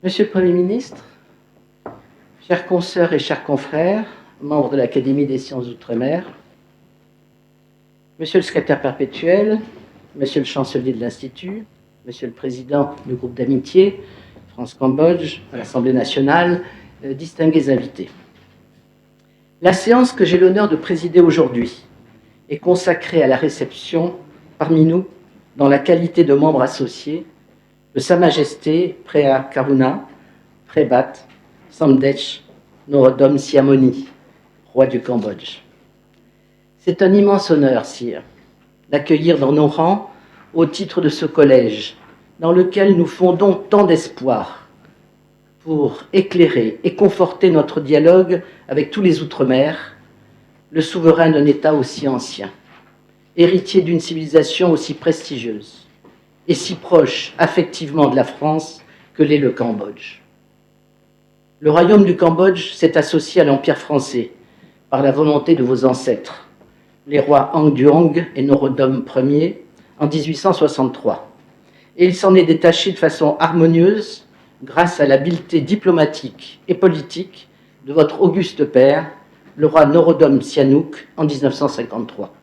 Monsieur le Premier ministre, chers consoeurs et chers confrères, membres de l'Académie des sciences d'outre-mer, Monsieur le secrétaire perpétuel, Monsieur le chancelier de l'Institut, Monsieur le président du groupe d'amitié France-Cambodge à l'Assemblée nationale, distingués invités. La séance que j'ai l'honneur de présider aujourd'hui est consacrée à la réception parmi nous, dans la qualité de membre associé, de Sa Majesté Preah Karuna Prebat Samdech Norodom Sihamoni, roi du Cambodge. C'est un immense honneur, sire, d'accueillir dans nos rangs au titre de ce collège, dans lequel nous fondons tant d'espoir pour éclairer et conforter notre dialogue avec tous les Outre-mer, le souverain d'un État aussi ancien, héritier d'une civilisation aussi prestigieuse et si proche affectivement de la France que l'est le Cambodge. Le royaume du Cambodge s'est associé à l'Empire français par la volonté de vos ancêtres, les rois Ang Duong et Norodom Ier, en 1863. Et il s'en est détaché de façon harmonieuse grâce à l'habileté diplomatique et politique de votre auguste père, le roi Norodom Sihanouk, en 1953.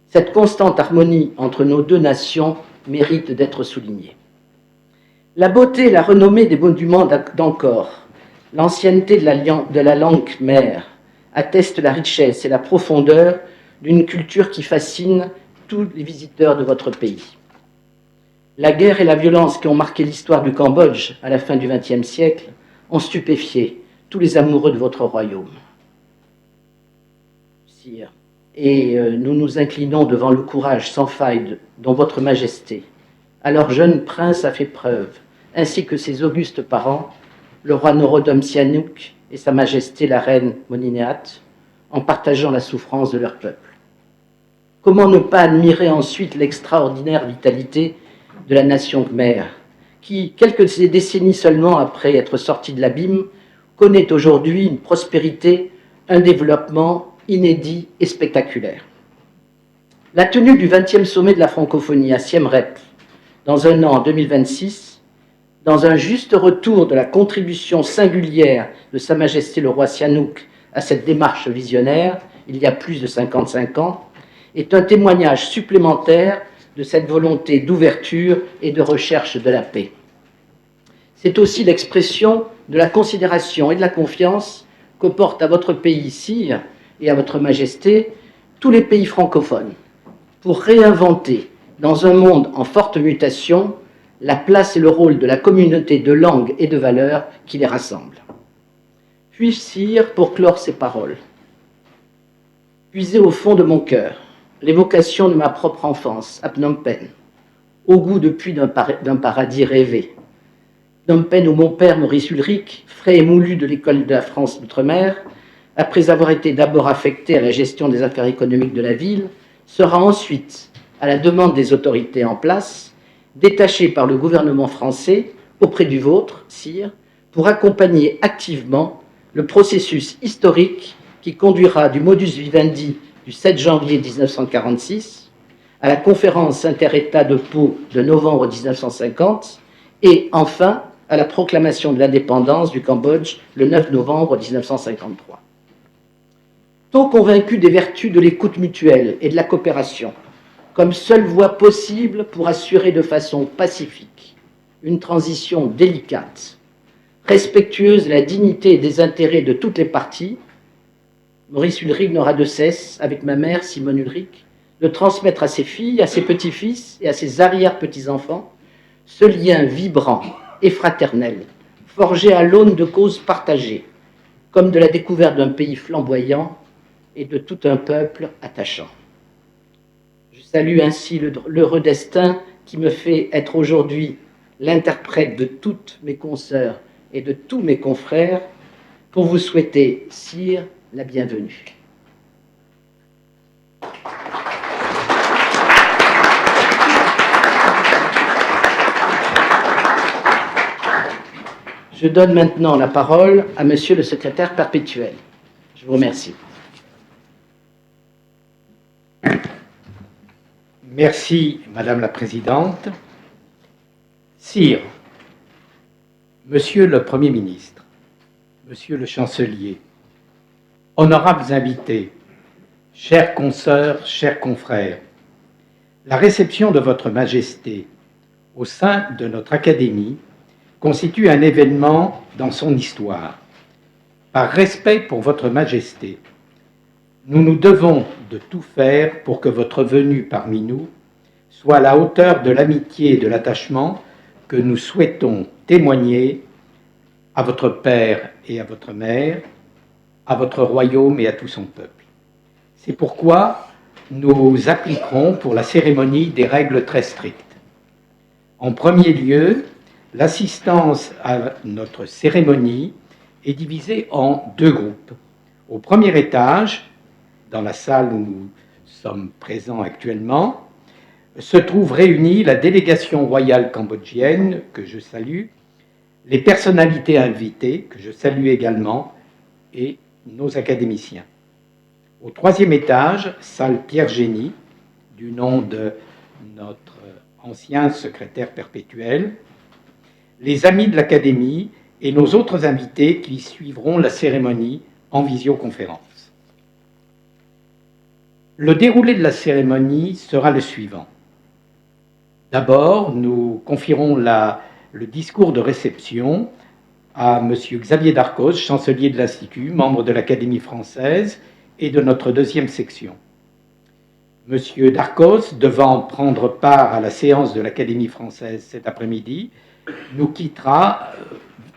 Cette constante harmonie entre nos deux nations mérite d'être soulignée. La beauté et la renommée des monuments d'Angkor, l'ancienneté de la langue khmère, attestent la richesse et la profondeur d'une culture qui fascine tous les visiteurs de votre pays. La guerre et la violence qui ont marqué l'histoire du Cambodge à la fin du XXe siècle ont stupéfié tous les amoureux de votre royaume. Sire, et nous nous inclinons devant le courage sans faille dont votre majesté, alors jeune prince, a fait preuve, ainsi que ses augustes parents, le roi Norodom Sihanouk et sa majesté la reine Monineat, en partageant la souffrance de leur peuple. Comment ne pas admirer ensuite l'extraordinaire vitalité de la nation khmère, qui, quelques décennies seulement après être sortie de l'abîme, connaît aujourd'hui une prospérité, un développement inédit et spectaculaire. La tenue du 20e sommet de la francophonie à Siem Reap, dans un an en 2026, dans un juste retour de la contribution singulière de Sa Majesté le roi Sihanouk à cette démarche visionnaire, il y a plus de 55 ans, est un témoignage supplémentaire de cette volonté d'ouverture et de recherche de la paix. C'est aussi l'expression de la considération et de la confiance que portent à votre pays, sire, et à votre majesté, tous les pays francophones, pour réinventer, dans un monde en forte mutation, la place et le rôle de la communauté de langues et de valeurs qui les rassemble. Puis-je, sire, pour clore ces paroles, puiser au fond de mon cœur l'évocation de ma propre enfance à Phnom Penh, au goût depuis d'un paradis rêvé. Phnom Penh où mon père, Maurice Ulrich, frais et moulu de l'école de la France d'outre-mer, après avoir été d'abord affecté à la gestion des affaires économiques de la ville, sera ensuite, à la demande des autorités en place, détaché par le gouvernement français auprès du vôtre, sire, pour accompagner activement le processus historique qui conduira du modus vivendi du 7 janvier 1946 à la conférence inter-État de Pau de novembre 1950 et enfin à la proclamation de l'indépendance du Cambodge le 9 novembre 1953. Tôt convaincu des vertus de l'écoute mutuelle et de la coopération, comme seule voie possible pour assurer de façon pacifique une transition délicate, respectueuse de la dignité et des intérêts de toutes les parties, Maurice Ulrich n'aura de cesse, avec ma mère Simone Ulrich, de transmettre à ses filles, à ses petits-fils et à ses arrière-petits-enfants ce lien vibrant et fraternel, forgé à l'aune de causes partagées, comme de la découverte d'un pays flamboyant et de tout un peuple attachant. Je salue ainsi l'heureux destin qui me fait être aujourd'hui l'interprète de toutes mes consoeurs et de tous mes confrères pour vous souhaiter, sire, la bienvenue. Je donne maintenant la parole à Monsieur le secrétaire perpétuel. Je vous remercie. Merci, Madame la Présidente. Sire, Monsieur le Premier ministre, Monsieur le Chancelier, honorables invités, chères consoeurs, chers confrères, la réception de Votre Majesté au sein de notre Académie constitue un événement dans son histoire. Par respect pour Votre Majesté, nous nous devons de tout faire pour que votre venue parmi nous soit à la hauteur de l'amitié et de l'attachement que nous souhaitons témoigner à votre Père et à votre Mère, à votre royaume et à tout son peuple. C'est pourquoi nous appliquerons pour la cérémonie des règles très strictes. En premier lieu, l'assistance à notre cérémonie est divisée en deux groupes. Au premier étage, dans la salle où nous sommes présents actuellement, se trouve réunie la délégation royale cambodgienne, que je salue, les personnalités invitées, que je salue également, et nos académiciens. Au troisième étage, salle Pierre Génie, du nom de notre ancien secrétaire perpétuel, les amis de l'Académie et nos autres invités qui suivront la cérémonie en visioconférence. Le déroulé de la cérémonie sera le suivant. D'abord, nous confierons le discours de réception à M. Xavier Darcos, chancelier de l'Institut, membre de l'Académie française et de notre deuxième section. M. Darcos, devant prendre part à la séance de l'Académie française cet après-midi, nous quittera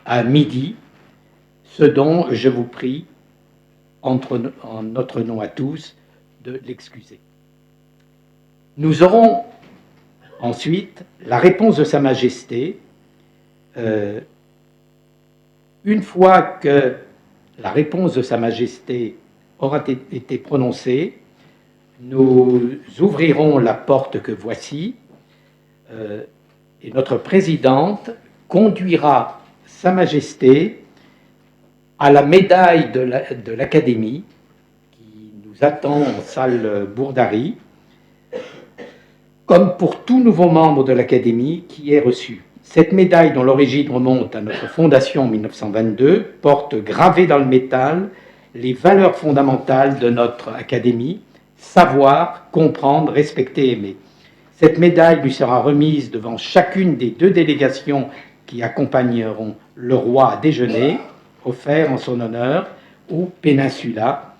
à midi, ce dont je vous prie, en notre nom à tous, de l'excuser. Nous aurons ensuite la réponse de Sa Majesté. Une fois que la réponse de Sa Majesté aura été prononcée, nous ouvrirons la porte que voici et notre présidente conduira Sa Majesté à la médaille de l'Académie qui nous attend en salle Bourdary, comme pour tout nouveau membre de l'Académie qui est reçu. Cette médaille, dont l'origine remonte à notre fondation en 1922, porte gravées dans le métal les valeurs fondamentales de notre Académie: savoir, comprendre, respecter, aimer. Cette médaille lui sera remise devant chacune des deux délégations qui accompagneront le roi à déjeuner, offert en son honneur au Péninsula,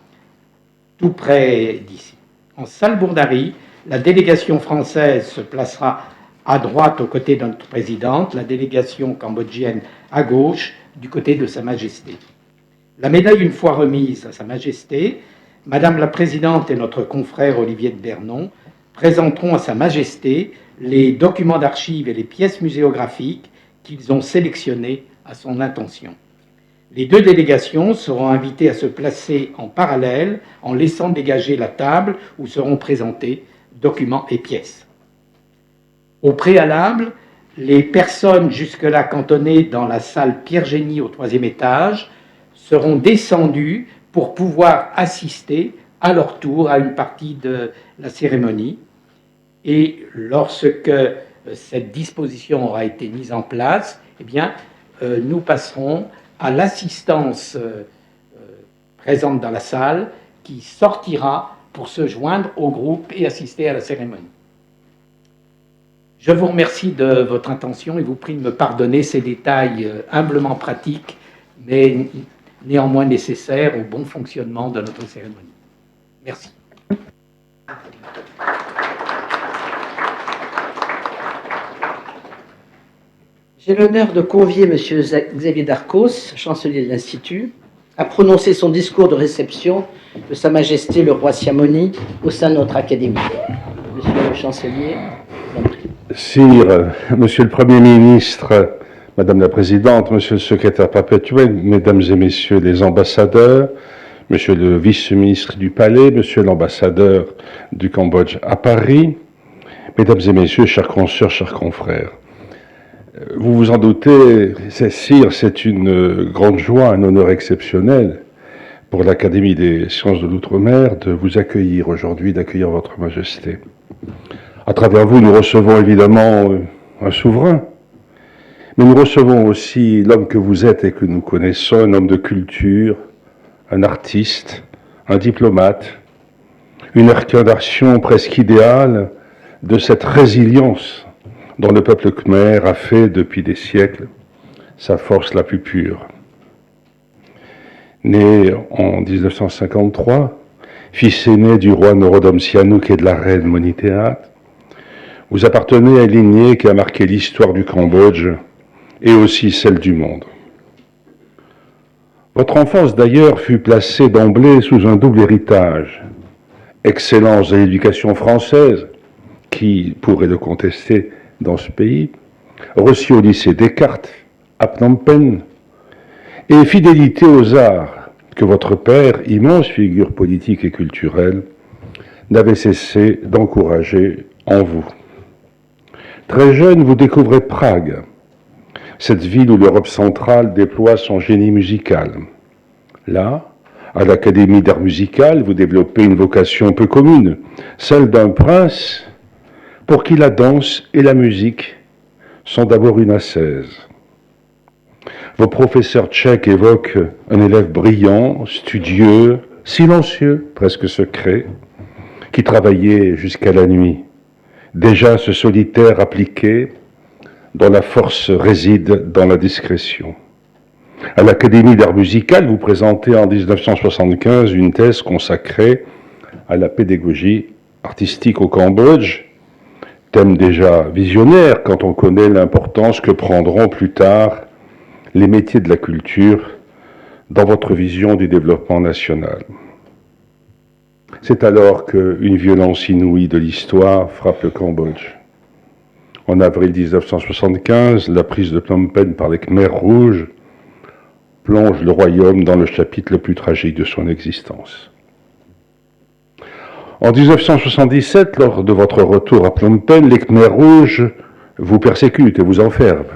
tout près d'ici. En salle Bourdary, la délégation française se placera à droite aux côtés de notre présidente, la délégation cambodgienne à gauche, du côté de Sa Majesté. La médaille, une fois remise à Sa Majesté, Madame la Présidente et notre confrère Olivier de Bernon présenteront à Sa Majesté les documents d'archives et les pièces muséographiques qu'ils ont sélectionnés à son intention. Les deux délégations seront invitées à se placer en parallèle en laissant dégager la table où seront présentés documents et pièces. Au préalable, les personnes jusque-là cantonnées dans la salle Pierre Génie au troisième étage seront descendues pour pouvoir assister à leur tour à une partie de la cérémonie. Et lorsque cette disposition aura été mise en place, eh bien, nous passerons à l'assistance présente dans la salle qui sortira pour se joindre au groupe et assister à la cérémonie. Je vous remercie de votre attention et vous prie de me pardonner ces détails humblement pratiques, mais néanmoins nécessaires au bon fonctionnement de notre cérémonie. Merci. J'ai l'honneur de convier M. Xavier Darcos, chancelier de l'Institut, à prononcer son discours de réception de Sa Majesté le Roi Siamoni au sein de notre Académie. Monsieur le chancelier, je vous en prie. Sire, Monsieur le Premier ministre, Madame la Présidente, Monsieur le Secrétaire perpétuel, Mesdames et Messieurs les ambassadeurs, Monsieur le Vice-ministre du Palais, Monsieur l'ambassadeur du Cambodge à Paris, Mesdames et Messieurs, chers consoeurs, chers confrères, vous vous en doutez, Sire, c'est une grande joie, un honneur exceptionnel pour l'Académie des sciences de l'Outre-mer de vous accueillir aujourd'hui, d'accueillir Votre Majesté. À travers vous, nous recevons évidemment un souverain, Mais nous recevons aussi l'homme que vous êtes et que nous connaissons, un homme de culture, un artiste, un diplomate, une incarnation presque idéale de cette résilience dont le peuple khmer a fait depuis des siècles sa force la plus pure. Né en 1953, fils aîné du roi Norodom Sihanouk et de la reine Monitéat, vous appartenez à une lignée qui a marqué l'histoire du Cambodge et aussi celle du monde. Votre enfance d'ailleurs fut placée d'emblée sous un double héritage. Excellence de l'éducation française, qui pourrait le contester dans ce pays, reçue au lycée Descartes, à Phnom Penh, et fidélité aux arts que votre père, immense figure politique et culturelle, n'avait cessé d'encourager en vous. Très jeune, vous découvrez Prague, cette ville où l'Europe centrale déploie son génie musical. Là, à l'Académie d'art musical, vous développez une vocation peu commune, celle d'un prince pour qui la danse et la musique sont d'abord une ascèse. Vos professeurs tchèques évoquent un élève brillant, studieux, silencieux, presque secret, qui travaillait jusqu'à la nuit. Déjà ce solitaire appliqué, dont la force réside dans la discrétion. À l'Académie d'art musical, vous présentez en 1975 une thèse consacrée à la pédagogie artistique au Cambodge, thème déjà visionnaire quand on connaît l'importance que prendront plus tard les métiers de la culture dans votre vision du développement national. C'est alors qu'une violence inouïe de l'histoire frappe le Cambodge. En avril 1975, la prise de Phnom Penh par les Khmers rouges plonge le royaume dans le chapitre le plus tragique de son existence. En 1977, lors de votre retour à Phnom Penh, les Khmers rouges vous persécutent et vous enferment.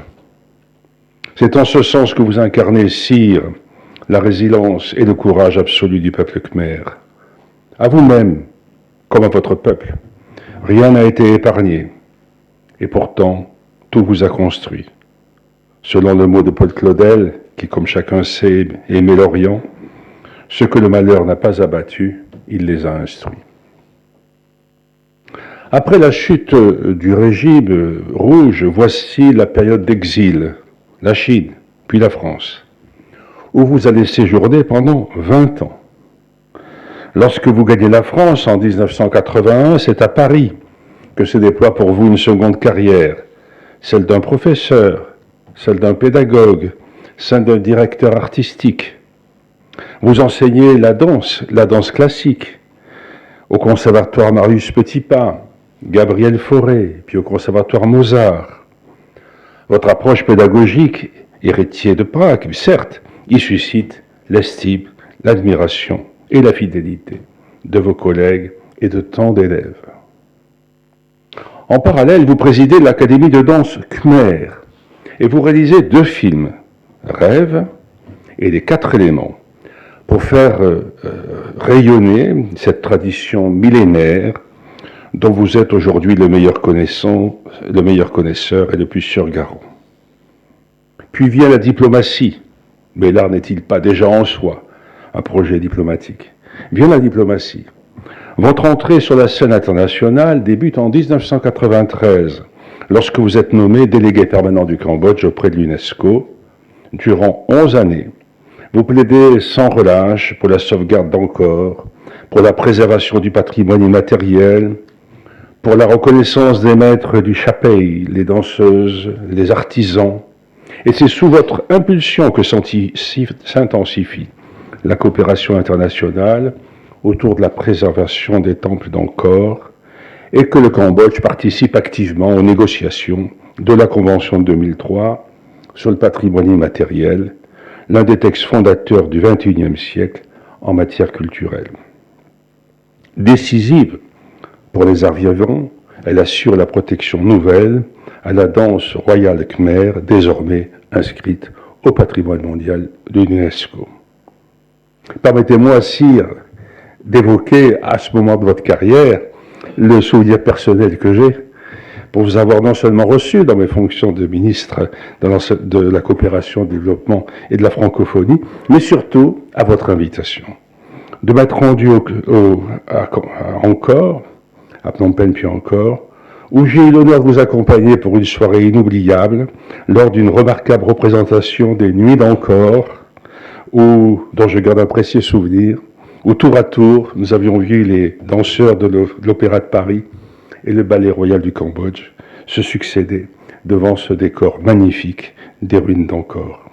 C'est en ce sens que vous incarnez, sire, la résilience et le courage absolu du peuple khmer. À vous-même, comme à votre peuple, rien n'a été épargné. Et pourtant, tout vous a construit. Selon le mot de Paul Claudel, qui, comme chacun sait, aimait l'Orient, ce que le malheur n'a pas abattu, il les a instruits. Après la chute du régime rouge, voici la période d'exil, la Chine, puis la France, où vous allez séjourner pendant 20 ans. Lorsque vous gagnez la France en 1981, c'est à Paris que se déploie pour vous une seconde carrière, celle d'un professeur, celle d'un pédagogue, celle d'un directeur artistique. Vous enseignez la danse classique, au conservatoire Marius Petipa, Gabriel Fauré, puis au conservatoire Mozart. Votre approche pédagogique, héritier de Prague, certes, y suscite l'estime, l'admiration et la fidélité de vos collègues et de tant d'élèves. En parallèle, vous présidez l'Académie de danse khmer et vous réalisez 2 films, Rêve et Les 4 éléments, pour faire rayonner cette tradition millénaire dont vous êtes aujourd'hui le meilleur connaisseur et le plus sûr garant. Puis vient la diplomatie, mais l'art n'est-il pas déjà en soi un projet diplomatique? Vient la diplomatie. Votre entrée sur la scène internationale débute en 1993, lorsque vous êtes nommé délégué permanent du Cambodge auprès de l'UNESCO. Durant 11 années, vous plaidez sans relâche pour la sauvegarde d'Angkor, pour la préservation du patrimoine immatériel, pour la reconnaissance des maîtres du Chapei, les danseuses, les artisans. Et c'est sous votre impulsion que s'intensifie la coopération internationale autour de la préservation des temples d'Angkor et que le Cambodge participe activement aux négociations de la Convention de 2003 sur le patrimoine immatériel, l'un des textes fondateurs du XXIe siècle en matière culturelle. Décisive pour les arts vivants, elle assure la protection nouvelle à la danse royale khmer, désormais inscrite au patrimoine mondial de l'UNESCO. Permettez-moi, sire, d'évoquer à ce moment de votre carrière le souvenir personnel que j'ai, pour vous avoir non seulement reçu dans mes fonctions de ministre de la coopération, du développement et de la francophonie, mais surtout à votre invitation. De m'être rendu à Angkor, à Phnom Penh puis encore, où j'ai eu l'honneur de vous accompagner pour une soirée inoubliable lors d'une remarquable représentation des Nuits d'Angkor, dont je garde un précieux souvenir, où tour à tour, nous avions vu les danseurs de l'Opéra de Paris et le Ballet Royal du Cambodge se succéder devant ce décor magnifique des ruines d'Angkor.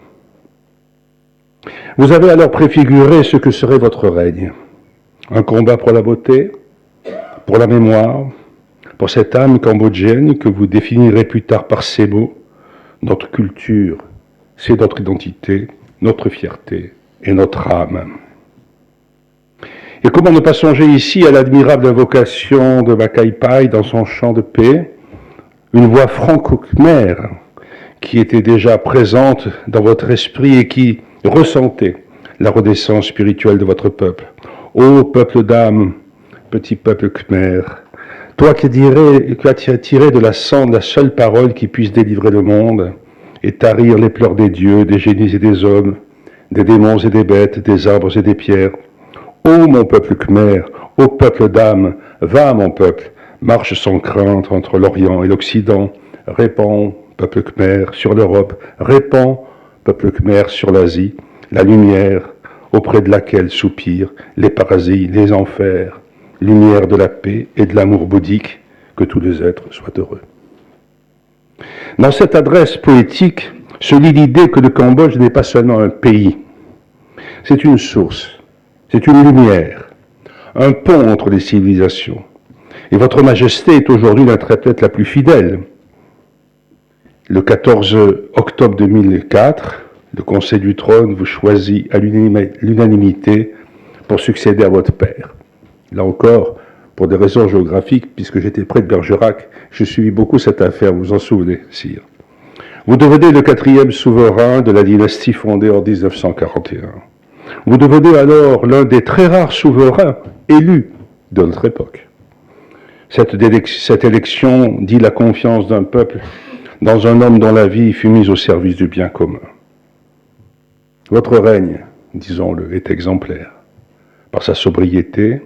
Vous avez alors préfiguré ce que serait votre règne. Un combat pour la beauté, pour la mémoire, pour cette âme cambodgienne que vous définirez plus tard par ces mots. Notre culture, c'est notre identité, notre fierté et notre âme. Et comment ne pas songer ici à l'admirable invocation de Makai Pai dans son chant de paix, une voix franco-khmère qui était déjà présente dans votre esprit et qui ressentait la renaissance spirituelle de votre peuple. Ô peuple d'âme, petit peuple khmer, toi qui as tiré de la cendre la seule parole qui puisse délivrer le monde et tarir les pleurs des dieux, des génies et des hommes, des démons et des bêtes, des arbres et des pierres. Ô mon peuple khmer, ô peuple d'âme, va mon peuple, marche sans crainte entre l'Orient et l'Occident, répands, peuple khmer, sur l'Europe, répands, peuple khmer, sur l'Asie, la lumière auprès de laquelle soupirent les parasites, les enfers, lumière de la paix et de l'amour bouddhique, que tous les êtres soient heureux. Dans cette adresse poétique se lit l'idée que le Cambodge n'est pas seulement un pays, c'est une source, c'est une lumière, un pont entre les civilisations. Et votre Majesté est aujourd'hui l'interprète la plus fidèle. Le 14 octobre 2004, le Conseil du Trône vous choisit à l'unanimité pour succéder à votre père. Là encore, pour des raisons géographiques, puisque j'étais près de Bergerac, je suivis beaucoup cette affaire, vous vous en souvenez, sire. Vous devenez le 4e souverain de la dynastie fondée en 1941. Vous devenez alors l'un des très rares souverains élus de notre époque. Cette élection dit la confiance d'un peuple dans un homme dont la vie fut mise au service du bien commun. Votre règne, disons-le, est exemplaire. Par sa sobriété,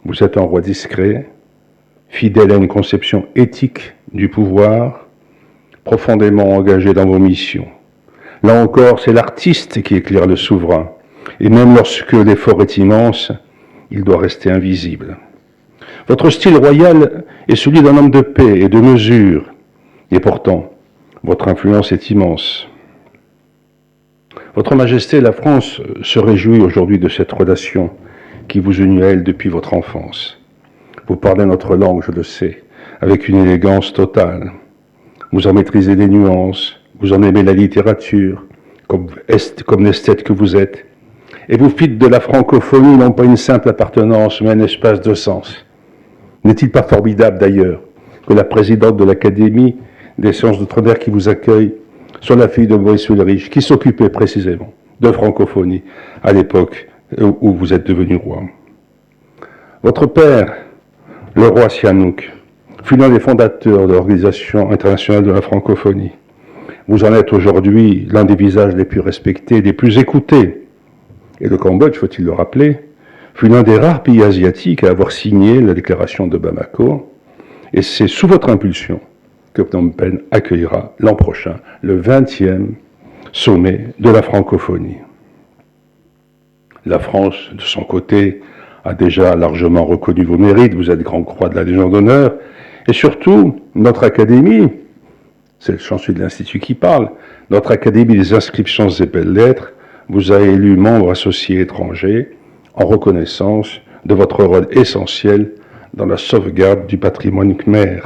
vous êtes un roi discret, fidèle à une conception éthique du pouvoir, profondément engagé dans vos missions. Là encore, c'est l'artiste qui éclaire le souverain, et même lorsque l'effort est immense, il doit rester invisible. Votre style royal est celui d'un homme de paix et de mesure, et pourtant, votre influence est immense. Votre Majesté, la France se réjouit aujourd'hui de cette relation qui vous unit à elle depuis votre enfance. Vous parlez notre langue, je le sais, avec une élégance totale. Vous en maîtrisez les nuances, vous en aimez la littérature, comme l'esthète que vous êtes. Et vous faites de la francophonie non pas une simple appartenance, mais un espace de sens. N'est-il pas formidable d'ailleurs que la présidente de l'Académie des sciences d'outre-mer qui vous accueille soit la fille de Maurice Ulrich, qui s'occupait précisément de francophonie à l'époque où vous êtes devenu roi. Votre père, le roi Sihanouk, fut l'un des fondateurs de l'Organisation internationale de la francophonie. Vous en êtes aujourd'hui l'un des visages les plus respectés, les plus écoutés. Et le Cambodge, faut-il le rappeler, fut l'un des rares pays asiatiques à avoir signé la déclaration de Bamako. Et c'est sous votre impulsion que Phnom Penh accueillera l'an prochain le 20e sommet de la francophonie. La France, de son côté, a déjà largement reconnu vos mérites, vous êtes grand croix de la Légion d'honneur, et surtout, notre Académie, c'est le chancelier de l'Institut qui parle, notre Académie des inscriptions et belles-lettres vous a élu membre associé étranger en reconnaissance de votre rôle essentiel dans la sauvegarde du patrimoine khmer.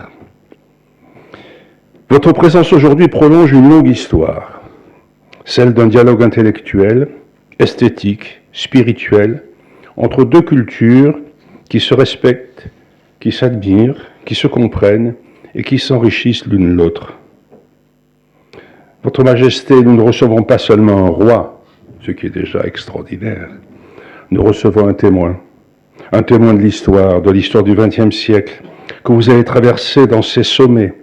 Votre présence aujourd'hui prolonge une longue histoire, celle d'un dialogue intellectuel, esthétique, spirituel, entre deux cultures qui se respectent, qui s'admirent, qui se comprennent et qui s'enrichissent l'une l'autre. Votre Majesté, nous ne recevons pas seulement un roi, ce qui est déjà extraordinaire, nous recevons un témoin de l'histoire du XXe siècle, que vous avez traversé dans ces sommets,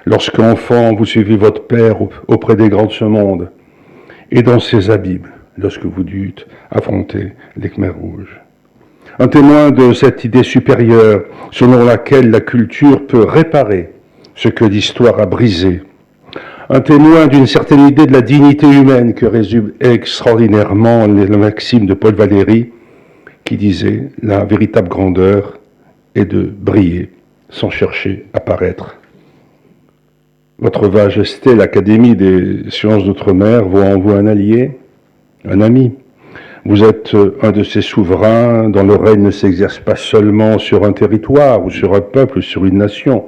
Lorsqu'enfant, vous suiviez votre père auprès des grands de ce monde, et dans ses abîmes, lorsque vous dûtes affronter les Khmers rouges. Un témoin de cette idée supérieure selon laquelle la culture peut réparer ce que l'histoire a brisé. Un témoin d'une certaine idée de la dignité humaine que résume extraordinairement la maxime de Paul Valéry, qui disait « La véritable grandeur est de briller sans chercher à paraître ». Votre Majesté, l'Académie des sciences d'outre-mer, voit en vous un allié, un ami. Vous êtes un de ces souverains dont le règne ne s'exerce pas seulement sur un territoire ou sur un peuple ou sur une nation,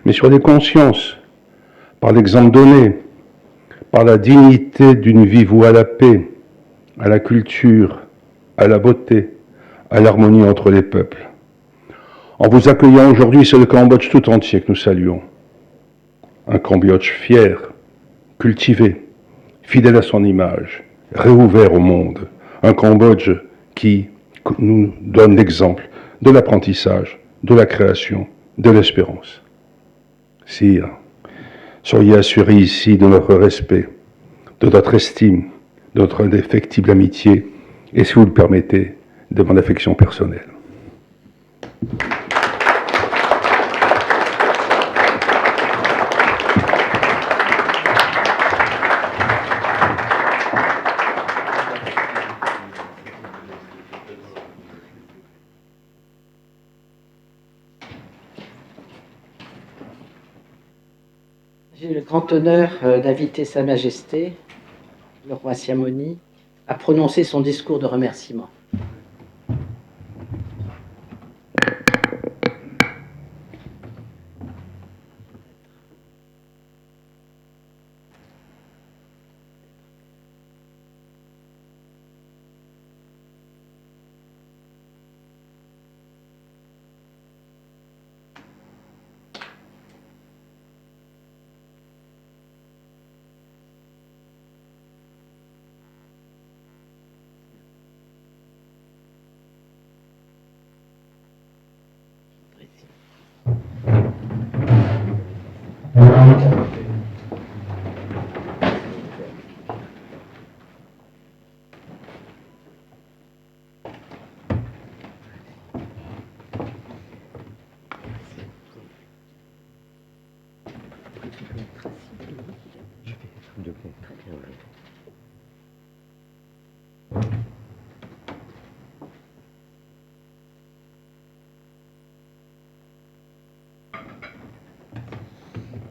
mais sur des consciences, par l'exemple donné, par la dignité d'une vie vouée à la paix, à la culture, à la beauté, à l'harmonie entre les peuples. En vous accueillant aujourd'hui, c'est le Cambodge tout entier que nous saluons. Un Cambodge fier, cultivé, fidèle à son image, réouvert au monde. Un Cambodge qui nous donne l'exemple de l'apprentissage, de la création, de l'espérance. Sire, soyez assurés ici de notre respect, de notre estime, de notre indéfectible amitié, et si vous le permettez, de mon affection personnelle. J'ai le grand honneur d'inviter Sa Majesté, le roi Siamoni, à prononcer son discours de remerciement.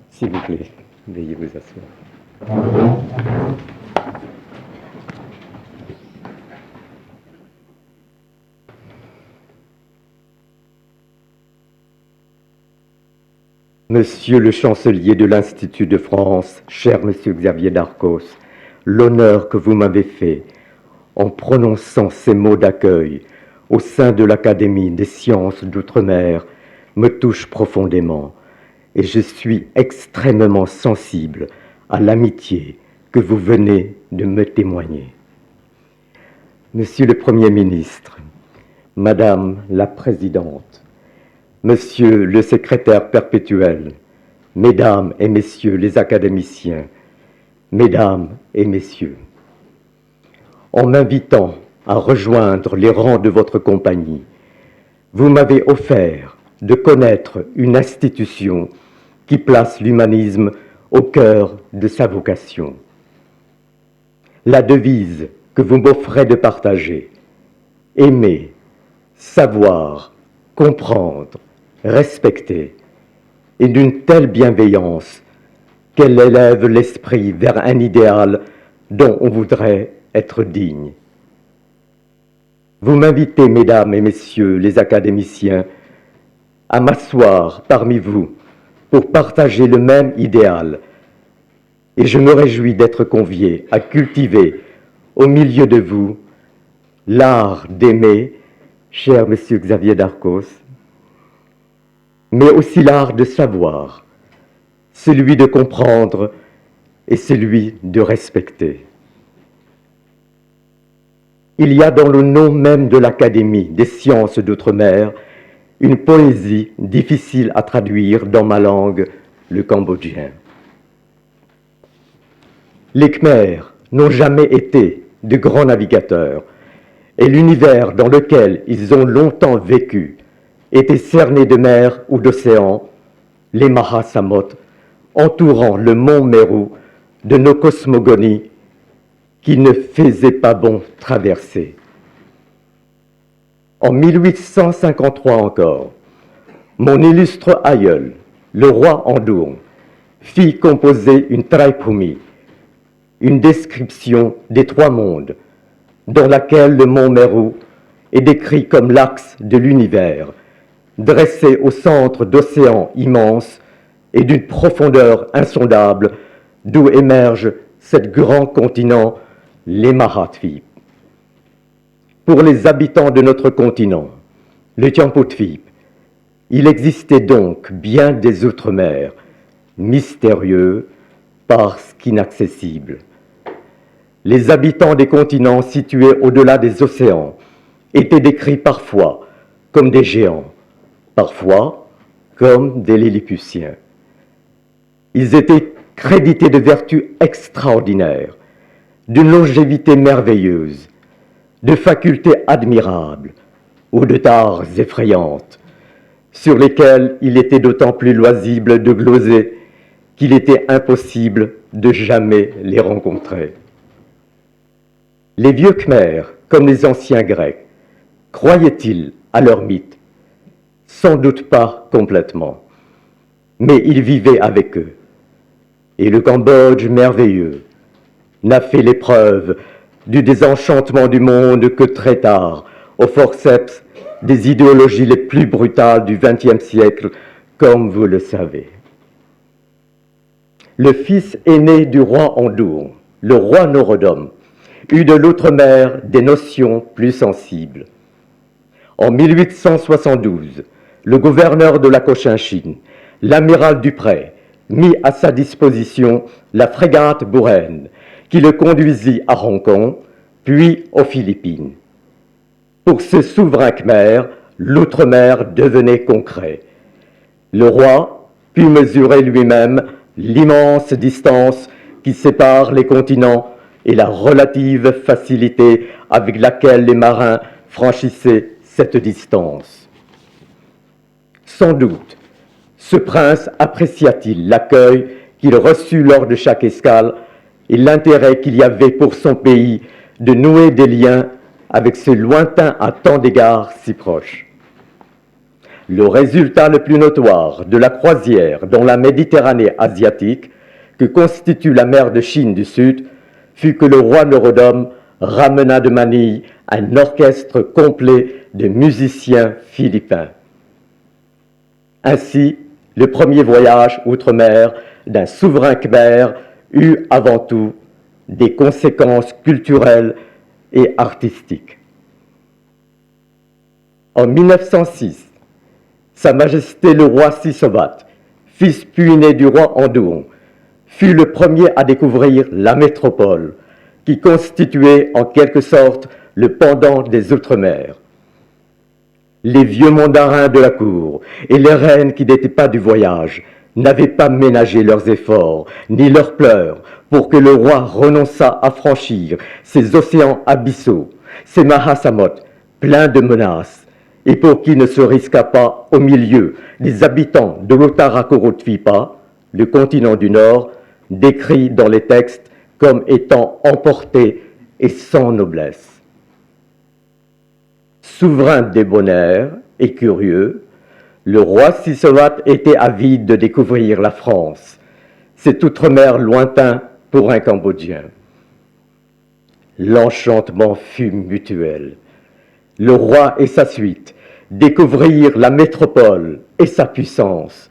S'il vous plaît, veuillez vous asseoir. Monsieur le chancelier de l'Institut de France, cher monsieur Xavier Darcos, l'honneur que vous m'avez fait en prononçant ces mots d'accueil au sein de l'Académie des sciences d'outre-mer me touche profondément. Et je suis extrêmement sensible à l'amitié que vous venez de me témoigner. Monsieur le Premier ministre, Madame la Présidente, Monsieur le Secrétaire perpétuel, Mesdames et Messieurs les académiciens, Mesdames et Messieurs, en m'invitant à rejoindre les rangs de votre compagnie, vous m'avez offert de connaître une institution qui place l'humanisme au cœur de sa vocation. La devise que vous m'offrez de partager, aimer, savoir, comprendre, respecter, est d'une telle bienveillance qu'elle élève l'esprit vers un idéal dont on voudrait être digne. Vous m'invitez, mesdames et messieurs les académiciens, à m'asseoir parmi vous pour partager le même idéal. Et je me réjouis d'être convié à cultiver au milieu de vous l'art d'aimer, cher monsieur Xavier Darcos, mais aussi l'art de savoir, celui de comprendre et celui de respecter. Il y a dans le nom même de l'Académie des sciences d'outre-mer une poésie difficile à traduire dans ma langue le Cambodgien. Les Khmers n'ont jamais été de grands navigateurs, et l'univers dans lequel ils ont longtemps vécu était cerné de mer ou d'océan, les Mahasamot, entourant le mont Meru de nos cosmogonies qu'il ne faisait pas bon traverser. En 1853 encore, mon illustre aïeul, le roi Andourn, fit composer une Traipumi, une description des trois mondes, dans laquelle le mont Meru est décrit comme l'axe de l'univers, dressé au centre d'océans immenses et d'une profondeur insondable, d'où émerge ce grand continent, les Mahatvip. Pour les habitants de notre continent, le Tiampoutvip, il existait donc bien des outre-mer, mystérieux parce qu'inaccessibles. Les habitants des continents situés au-delà des océans étaient décrits parfois comme des géants, parfois comme des Lilliputiens. Ils étaient crédités de vertus extraordinaires, d'une longévité merveilleuse, de facultés admirables ou de tares effrayantes, sur lesquelles il était d'autant plus loisible de gloser qu'il était impossible de jamais les rencontrer. Les vieux Khmers, comme les anciens Grecs, croyaient-ils à leur mythe? Sans doute pas complètement, mais ils vivaient avec eux. Et le Cambodge merveilleux n'a fait l'épreuve du désenchantement du monde que très tard, au forceps des idéologies les plus brutales du XXe siècle, comme vous le savez. Le fils aîné du roi Andourn, le roi Norodom, eut de l'outre-mer des notions plus sensibles. En 1872, le gouverneur de la Cochinchine, l'amiral Dupré, mit à sa disposition la frégate Buren, qui le conduisit à Hong Kong, puis aux Philippines. Pour ce souverain khmer, l'outre-mer devenait concret. Le roi put mesurer lui-même l'immense distance qui sépare les continents et la relative facilité avec laquelle les marins franchissaient cette distance. Sans doute, ce prince apprécia-t-il l'accueil qu'il reçut lors de chaque escale et l'intérêt qu'il y avait pour son pays de nouer des liens avec ce lointain à tant d'égards si proche. Le résultat le plus notoire de la croisière dans la Méditerranée asiatique que constitue la mer de Chine du Sud fut que le roi Norodom ramena de Manille un orchestre complet de musiciens philippins. Ainsi, le premier voyage outre-mer d'un souverain khmer eut avant tout des conséquences culturelles et artistiques. En 1906, Sa Majesté le roi Sisovat, fils puiné du roi Andourn, fut le premier à découvrir la métropole, qui constituait en quelque sorte le pendant des Outre-mer. Les vieux mandarins de la cour et les reines qui n'étaient pas du voyage n'avaient pas ménagé leurs efforts ni leurs pleurs pour que le roi renonçât à franchir ces océans abyssaux, ces Mahasamot pleins de menaces, et pour qu'il ne se risquât pas au milieu des habitants de l'Ottarakorotvipa, le continent du Nord, décrit dans les textes comme étant emporté et sans noblesse. Souverain débonnaire et curieux, le roi Sisovat était avide de découvrir la France, cet outre-mer lointain pour un Cambodgien. L'enchantement fut mutuel. Le roi et sa suite découvrirent la métropole et sa puissance.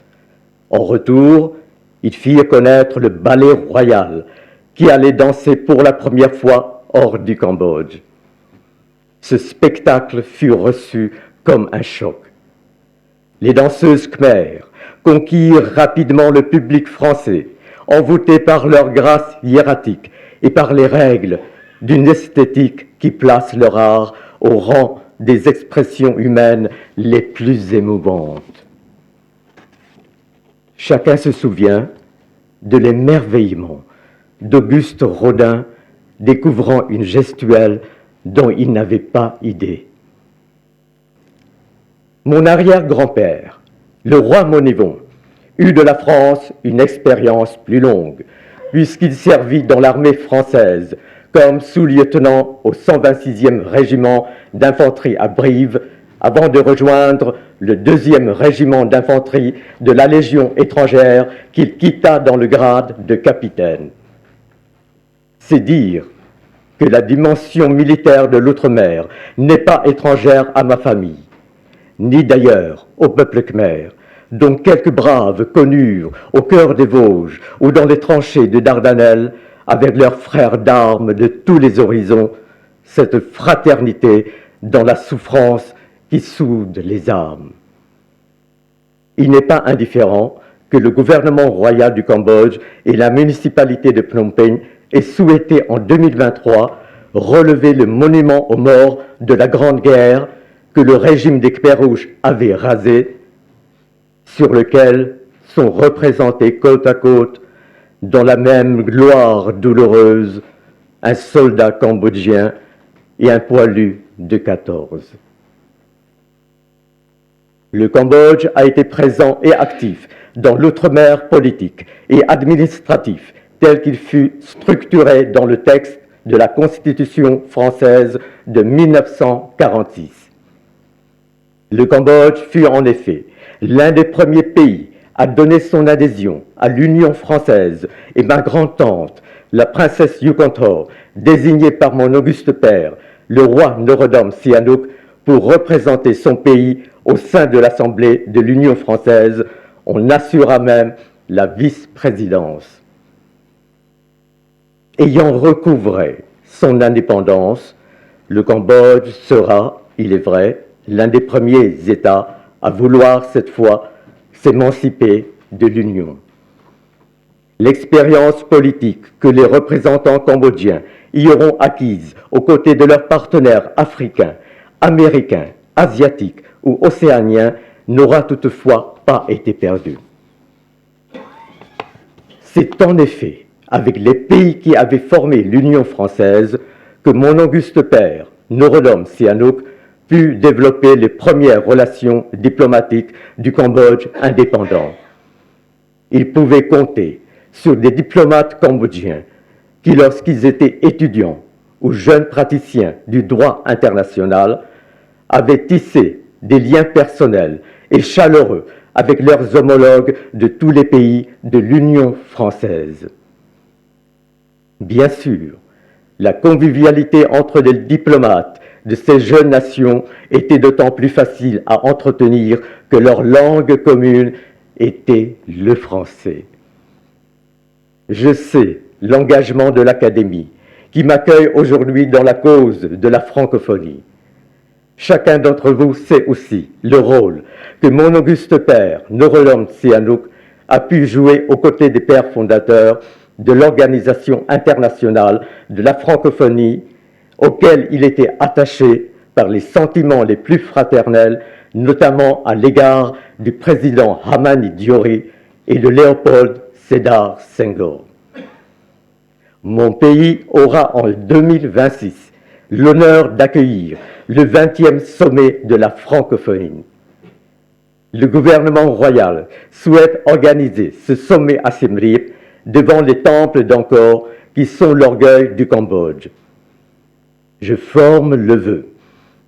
En retour, ils firent connaître le ballet royal qui allait danser pour la première fois hors du Cambodge. Ce spectacle fut reçu comme un choc. Les danseuses khmères conquirent rapidement le public français, envoûtés par leur grâce hiératique et par les règles d'une esthétique qui place leur art au rang des expressions humaines les plus émouvantes. Chacun se souvient de l'émerveillement d'Auguste Rodin découvrant une gestuelle dont il n'avait pas idée. Mon arrière-grand-père, le roi Monnivon, eut de la France une expérience plus longue, puisqu'il servit dans l'armée française comme sous-lieutenant au 126e régiment d'infanterie à Brive, avant de rejoindre le 2e régiment d'infanterie de la Légion étrangère qu'il quitta dans le grade de capitaine. C'est dire que la dimension militaire de l'outre-mer n'est pas étrangère à ma famille, ni d'ailleurs au peuple khmer, dont quelques braves connurent au cœur des Vosges ou dans les tranchées de Dardanelles, avec leurs frères d'armes de tous les horizons, cette fraternité dans la souffrance qui soude les âmes. Il n'est pas indifférent que le gouvernement royal du Cambodge et la municipalité de Phnom Penh aient souhaité en 2023 relever le monument aux morts de la Grande Guerre que le régime des Khmers rouges avait rasé, sur lequel sont représentés côte à côte, dans la même gloire douloureuse, un soldat cambodgien et un poilu de 14. Le Cambodge a été présent et actif dans l'outre-mer politique et administratif tel qu'il fut structuré dans le texte de la Constitution française de 1946. Le Cambodge fut en effet l'un des premiers pays à donner son adhésion à l'Union française et ma grand-tante, la princesse Yukonthor, désignée par mon auguste père, le roi Norodom Sihanouk, pour représenter son pays au sein de l'Assemblée de l'Union française, on assura même la vice-présidence. Ayant recouvré son indépendance, le Cambodge sera, il est vrai, l'un des premiers États à vouloir cette fois s'émanciper de l'Union. L'expérience politique que les représentants cambodgiens y auront acquise aux côtés de leurs partenaires africains, américains, asiatiques ou océaniens n'aura toutefois pas été perdue. C'est en effet avec les pays qui avaient formé l'Union française que mon auguste père, Norodom Sihanouk, put développer les premières relations diplomatiques du Cambodge indépendant. Il pouvait compter sur des diplomates cambodgiens qui, lorsqu'ils étaient étudiants ou jeunes praticiens du droit international, avaient tissé des liens personnels et chaleureux avec leurs homologues de tous les pays de l'Union française. Bien sûr, la convivialité entre les diplomates de ces jeunes nations était d'autant plus facile à entretenir que leur langue commune était le français. Je sais l'engagement de l'Académie qui m'accueille aujourd'hui dans la cause de la francophonie. Chacun d'entre vous sait aussi le rôle que mon auguste père, Norodom Sihanouk, a pu jouer aux côtés des pères fondateurs de l'Organisation internationale de la francophonie, auquel il était attaché par les sentiments les plus fraternels, notamment à l'égard du président Hamani Diori et de Léopold Sédar Senghor. Mon pays aura en 2026 l'honneur d'accueillir le 20e sommet de la francophonie. Le gouvernement royal souhaite organiser ce sommet à Siem Reap devant les temples d'Angkor qui sont l'orgueil du Cambodge. Je forme le vœu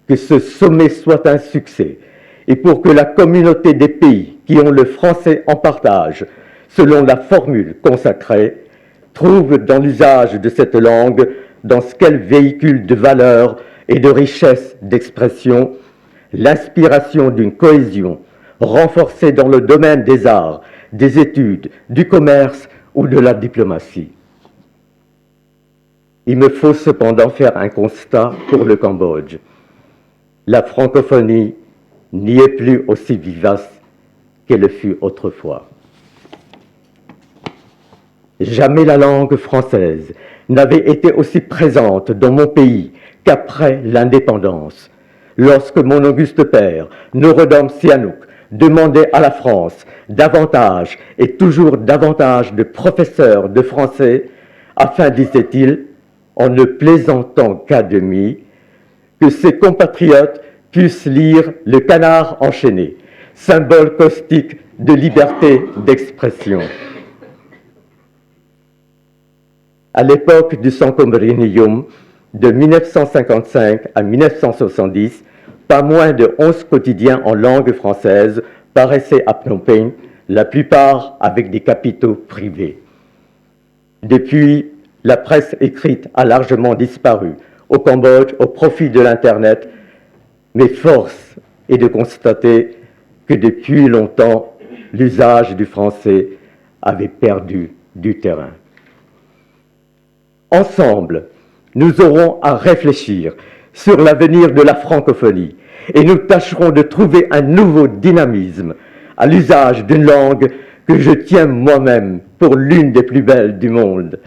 que ce sommet soit un succès et pour que la communauté des pays qui ont le français en partage, selon la formule consacrée, trouve dans l'usage de cette langue, dans ce qu'elle véhicule de valeurs et de richesse d'expression, l'inspiration d'une cohésion renforcée dans le domaine des arts, des études, du commerce ou de la diplomatie. Il me faut cependant faire un constat pour le Cambodge. La francophonie n'y est plus aussi vivace qu'elle le fut autrefois. Jamais la langue française n'avait été aussi présente dans mon pays qu'après l'indépendance, lorsque mon auguste père, Norodom Sihanouk, demandait à la France davantage et toujours davantage de professeurs de français afin, disait-il, en ne plaisantant qu'à demi, que ses compatriotes puissent lire Le Canard enchaîné, symbole caustique de liberté d'expression. À l'époque du Sancombrinnium, de 1955 à 1970, pas moins de 11 quotidiens en langue française paraissaient à Phnom Penh, la plupart avec des capitaux privés. Depuis, la presse écrite a largement disparu au Cambodge au profit de l'Internet, mais force est de constater que depuis longtemps, l'usage du français avait perdu du terrain. Ensemble, nous aurons à réfléchir sur l'avenir de la francophonie et nous tâcherons de trouver un nouveau dynamisme à l'usage d'une langue que je tiens moi-même pour l'une des plus belles du monde,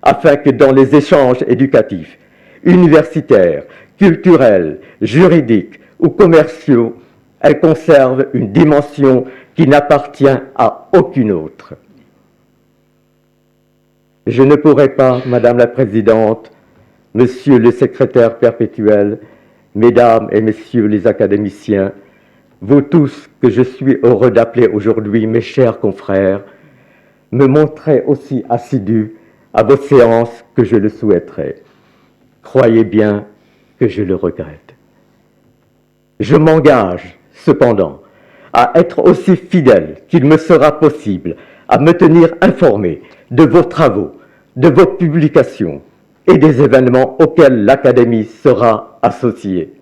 afin que dans les échanges éducatifs, universitaires, culturels, juridiques ou commerciaux, elle conserve une dimension qui n'appartient à aucune autre. Je ne pourrais pas, Madame la Présidente, Monsieur le Secrétaire perpétuel, Mesdames et Messieurs les académiciens, vous tous que je suis heureux d'appeler aujourd'hui mes chers confrères, me montrer aussi assidu à vos séances que je le souhaiterais. Croyez bien que je le regrette. Je m'engage, cependant, à être aussi fidèle qu'il me sera possible à me tenir informé de vos travaux, de vos publications et des événements auxquels l'Académie sera associée.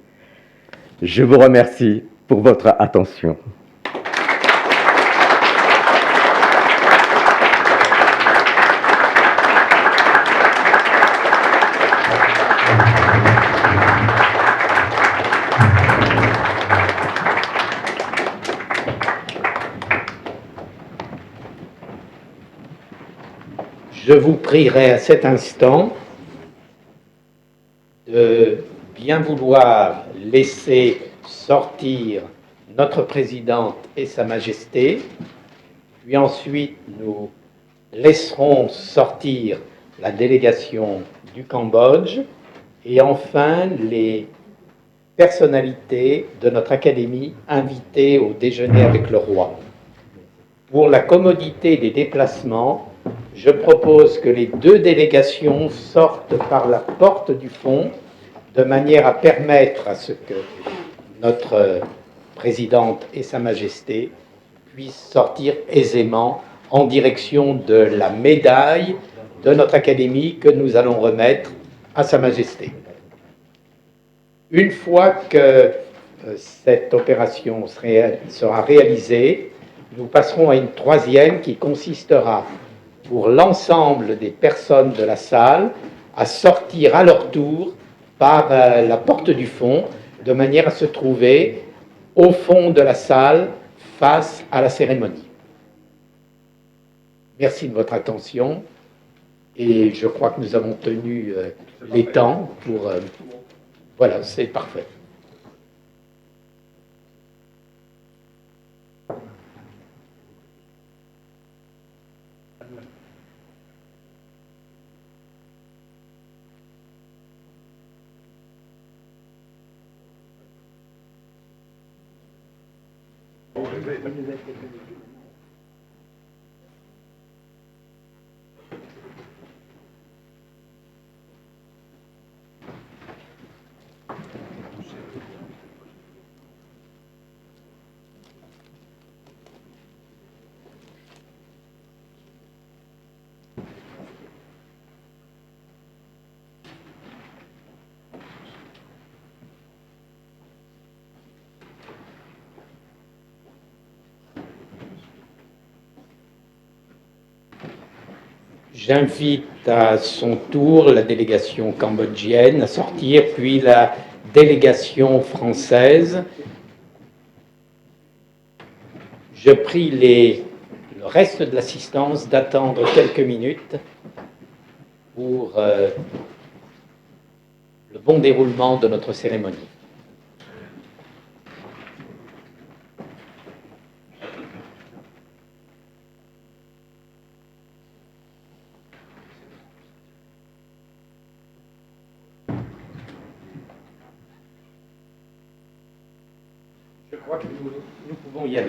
Je vous remercie pour votre attention. Je vous prierai à cet instant de bien vouloir laisser sortir notre présidente et Sa Majesté, puis ensuite nous laisserons sortir la délégation du Cambodge et enfin les personnalités de notre académie invitées au déjeuner avec le roi. Pour la commodité des déplacements, je propose que les deux délégations sortent par la porte du fond, de manière à permettre à ce que notre présidente et Sa Majesté puissent sortir aisément en direction de la médaille de notre académie que nous allons remettre à Sa Majesté. Une fois que cette opération sera réalisée, nous passerons à une troisième qui consistera pour l'ensemble des personnes de la salle à sortir à leur tour par la porte du fond, de manière à se trouver au fond de la salle face à la cérémonie. Merci de votre attention et je crois que nous avons tenu les temps pour... voilà, c'est parfait. J'invite à son tour la délégation cambodgienne à sortir, puis la délégation française. Je prie le reste de l'assistance d'attendre quelques minutes pour le bon déroulement de notre cérémonie. crois que nous pouvons y aller.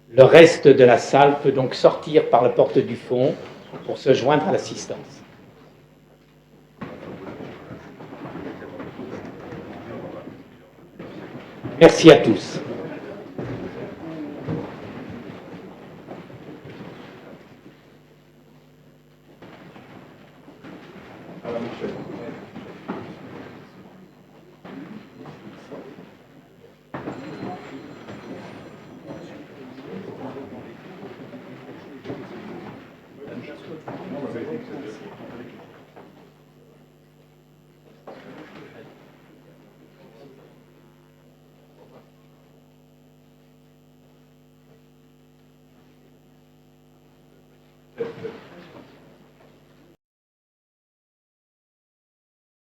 Le reste de la salle peut donc sortir par la porte du fond pour se joindre à l'assistance. Merci à tous. Michel.